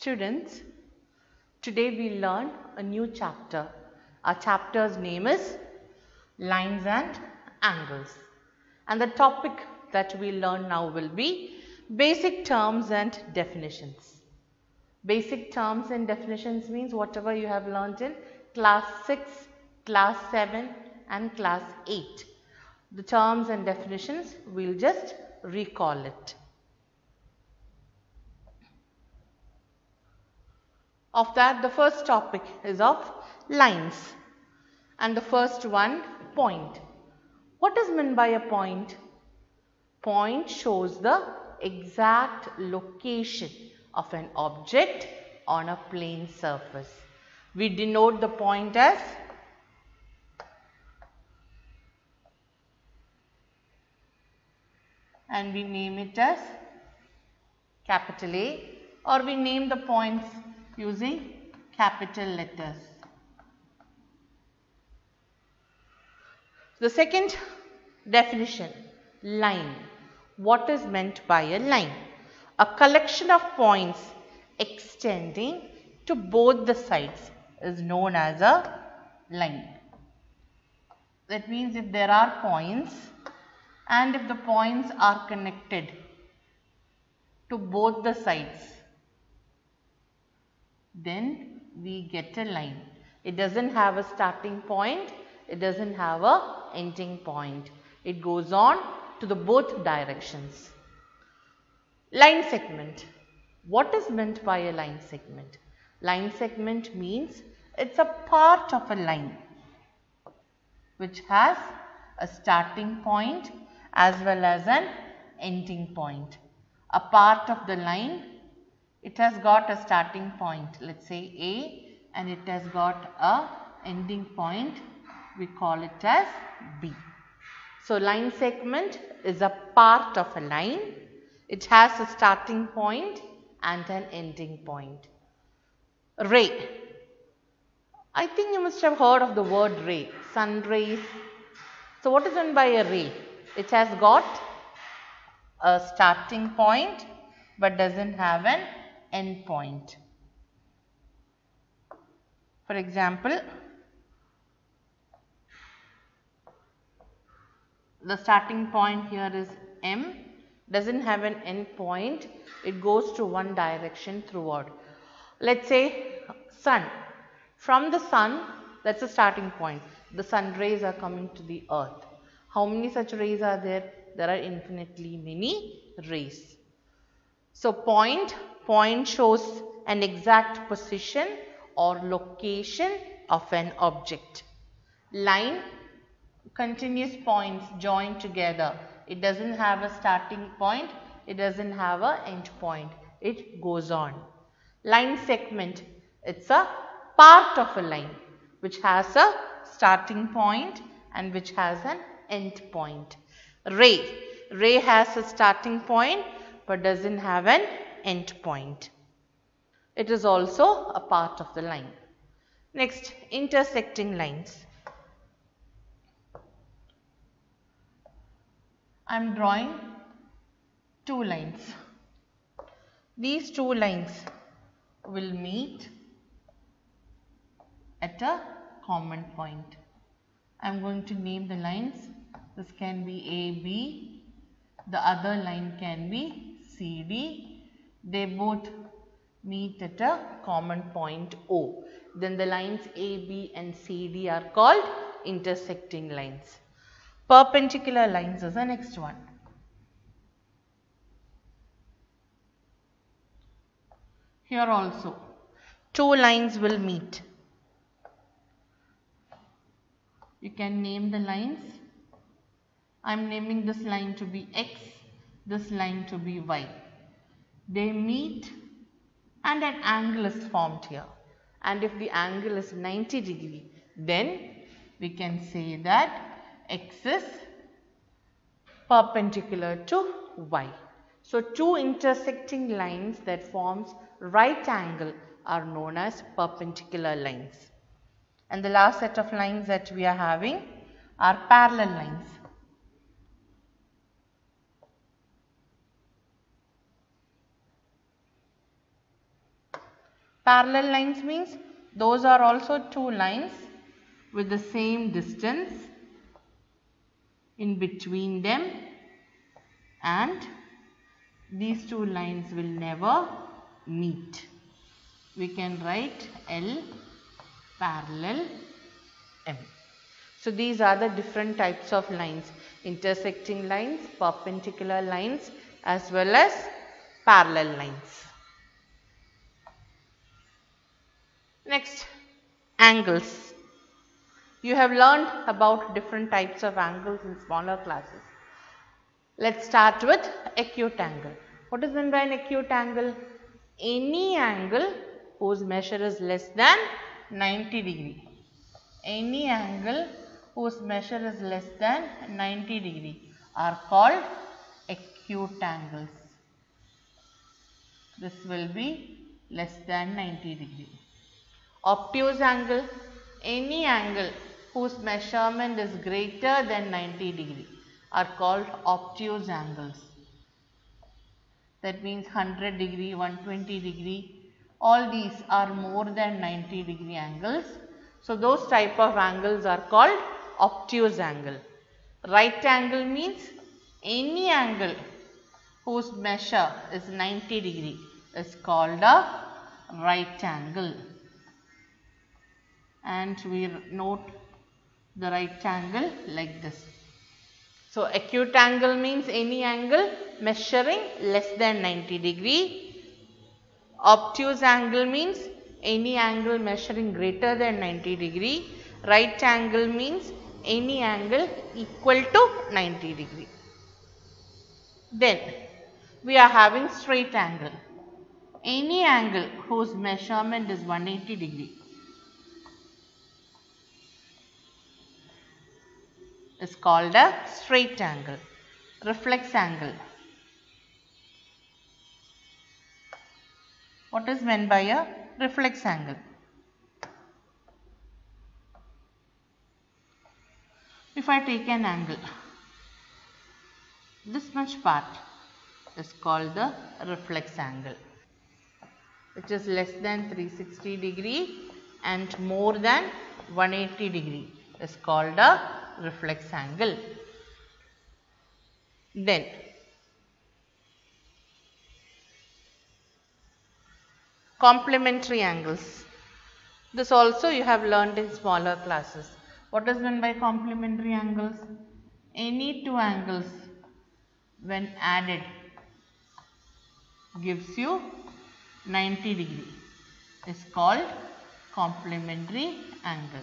Students, today we learn a new chapter. Our chapter's name is Lines and Angles. And the topic that we learn now will be basic terms and definitions. Basic terms and definitions means whatever you have learned in class 6, class 7 and class 8. The terms and definitions, we'll just recall it. Of that, the first topic is of lines, and the first one, point. What is meant by a point? Point shows the exact location of an object on a plane surface. We denote the point as and we name it as capital A, or we name the points using capital letters. The second definition, line. What is meant by a line? A collection of points extending to both the sides is known as a line. That means if there are points and if the points are connected to both the sides, then we get a line. It doesn't have a starting point, it doesn't have a ending point. It goes on to the both directions. Line segment. What is meant by a line segment? Line segment means it's a part of a line which has a starting point as well as an ending point. A part of the line, it has got a starting point, let's say A, and it has got a ending point, we call it as B. So, line segment is a part of a line. It has a starting point and an ending point. Ray. I think you must have heard of the word ray, sun rays. So, what is meant by a ray? It has got a starting point but doesn't have an end point. For example, the starting point here is M, doesn't have an end point, it goes to one direction throughout. Let's say sun. From the sun, that's the starting point. The sun rays are coming to the earth. How many such rays are there? There are infinitely many rays. So, point shows an exact position or location of an object. Line, continuous points joined together. It doesn't have a starting point, it doesn't have an end point. It goes on. Line segment, it's a part of a line which has a starting point and which has an end point. Ray has a starting point but doesn't have an end point. It is also a part of the line. Next, intersecting lines. I am drawing two lines. These two lines will meet at a common point. I am going to name the lines. This can be AB, the other line can be CD. They both meet at a common point O. Then the lines AB and CD are called intersecting lines. Perpendicular lines is the next one. Here also, two lines will meet. You can name the lines. I am naming this line to be X, this line to be Y. They meet and an angle is formed here. And if the angle is 90 degree, then we can say that X is perpendicular to Y. So, two intersecting lines that forms right angle are known as perpendicular lines. And the last set of lines that we are having are parallel lines. Parallel lines means those are also two lines with the same distance in between them, and these two lines will never meet. We can write L parallel M. So these are the different types of lines: intersecting lines, perpendicular lines, as well as parallel lines. Next, angles. You have learned about different types of angles in smaller classes. Let's start with acute angle. What is meant by an acute angle? Any angle whose measure is less than 90 degree. Any angle whose measure is less than 90 degree are called acute angles. This will be less than 90 degree. Obtuse angle. Any angle whose measurement is greater than 90 degree are called obtuse angles. That means 100 degree, 120 degree, all these are more than 90 degree angles. So those type of angles are called obtuse angle. Right angle means any angle whose measure is 90 degree is called a right angle. And we note the right angle like this. So acute angle means any angle measuring less than 90 degree. Obtuse angle means any angle measuring greater than 90 degree. Right angle means any angle equal to 90 degree. Then we are having straight angle. Any angle whose measurement is 180 degree is called a straight angle. Reflex angle. What is meant by a reflex angle? If I take an angle, this much part is called the reflex angle, which is less than 360 degree and more than 180 degree is called a reflex angle. Then complementary angles. This also you have learned in smaller classes. What is meant by complementary angles? Any two angles when added gives you 90 degree is called complementary angle.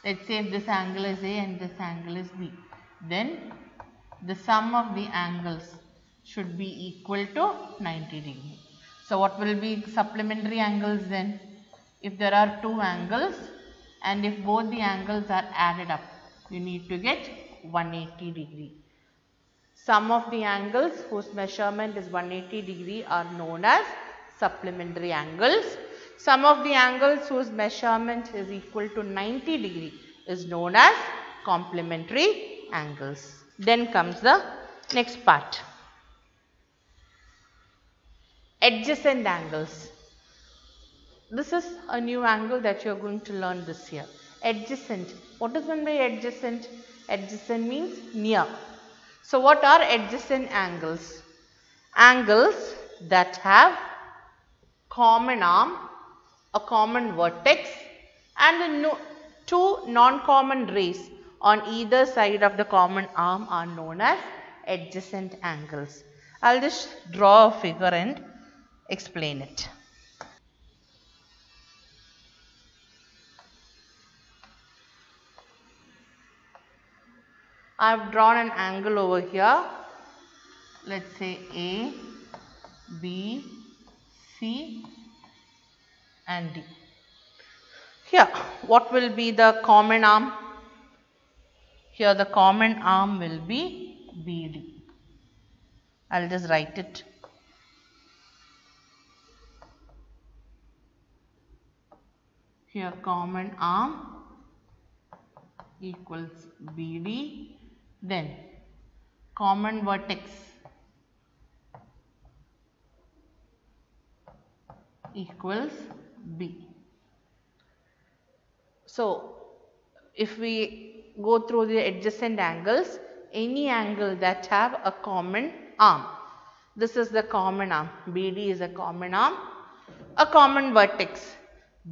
Let's say if this angle is A and this angle is B, then the sum of the angles should be equal to 90 degree. So what will be supplementary angles then? If there are two angles and if both the angles are added up, you need to get 180 degree. Sum of the angles whose measurement is 180 degree are known as supplementary angles. Sum of the angles whose measurement is equal to 90 degree is known as complementary angles. Then comes the next part. Adjacent angles. This is a new angle that you are going to learn this year. Adjacent. What is meant by adjacent? Adjacent means near. So what are adjacent angles? Angles that have common arm, a common vertex, and two non-common rays on either side of the common arm are known as adjacent angles. I'll just draw a figure and explain it. I have drawn an angle over here. Let's say A, B, C and D. Here, what will be the common arm? Here the common arm will be BD. I'll just write it. Here common arm equals BD. Then common vertex equals B. So, if we go through the adjacent angles, any angle that have a common arm. This is the common arm. BD is a common arm. A common vertex.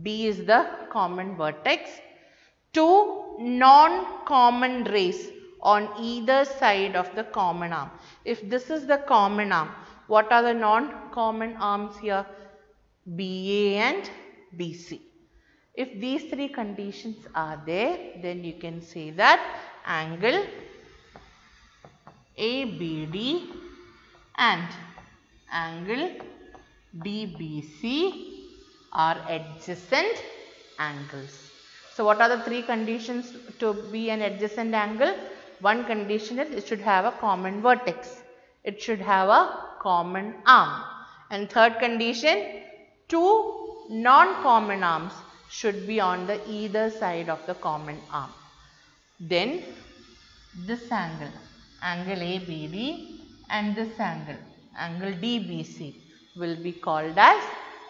B is the common vertex. Two non-common rays on either side of the common arm. If this is the common arm, what are the non-common arms here? BA and BC. If these three conditions are there, then you can say that angle ABD and angle DBC are adjacent angles. So, what are the three conditions to be an adjacent angle? One condition is it should have a common vertex. It should have a common arm. And third condition, two non-common arms should be on the either side of the common arm. Then this angle, angle ABD, and this angle, angle DBC, will be called as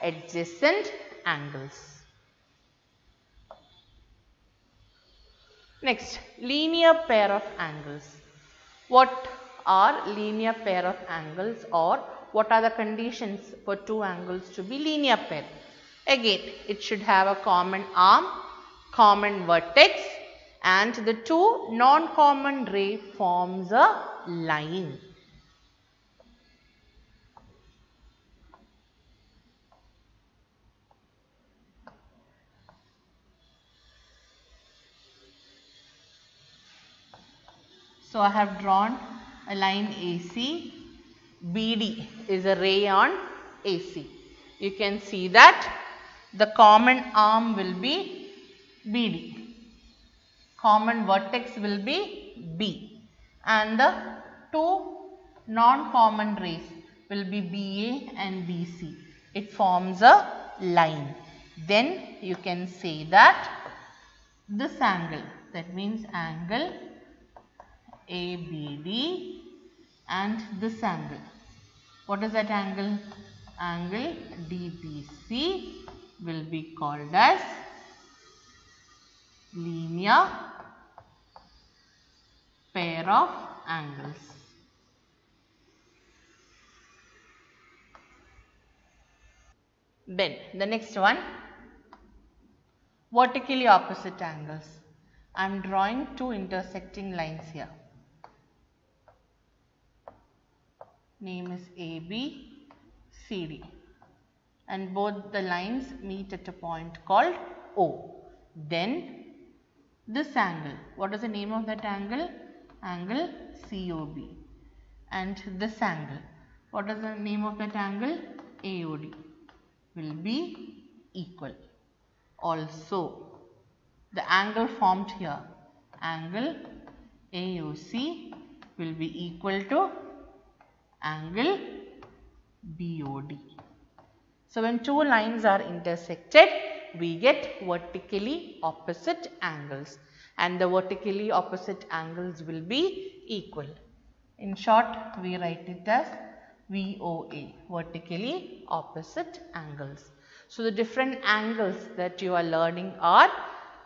adjacent angles. Next, linear pair of angles. What are linear pair of angles, or what are the conditions for two angles to be linear pair? Again, it should have a common arm, common vertex, and the two non-common ray forms a line. So, I have drawn a line AC. BD is a ray on AC. You can see that the common arm will be BD. Common vertex will be B. And the two non-common rays will be BA and BC. It forms a line. Then you can say that this angle, that means angle ABD and this angle. What is that angle? Angle DBC will be called as linear pair of angles. Then the next one, vertically opposite angles. I am drawing two intersecting lines here. Name is AB, CD, and both the lines meet at a point called O. Then this angle, what is the name of that angle? Angle COB. And this angle, what is the name of that angle? AOD, will be equal. Also, the angle formed here, angle AOC, will be equal to angle BOD. So, when two lines are intersected, we get vertically opposite angles, and the vertically opposite angles will be equal. In short, we write it as VOA, vertically opposite angles. So, the different angles that you are learning are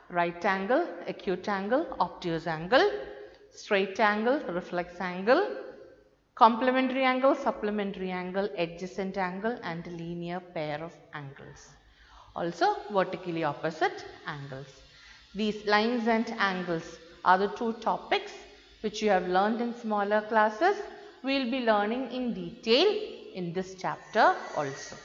right angle, acute angle, obtuse angle, straight angle, reflex angle, complementary angle, supplementary angle, adjacent angle, and linear pair of angles. Also vertically opposite angles. These lines and angles are the two topics which you have learned in smaller classes. We will be learning in detail in this chapter also.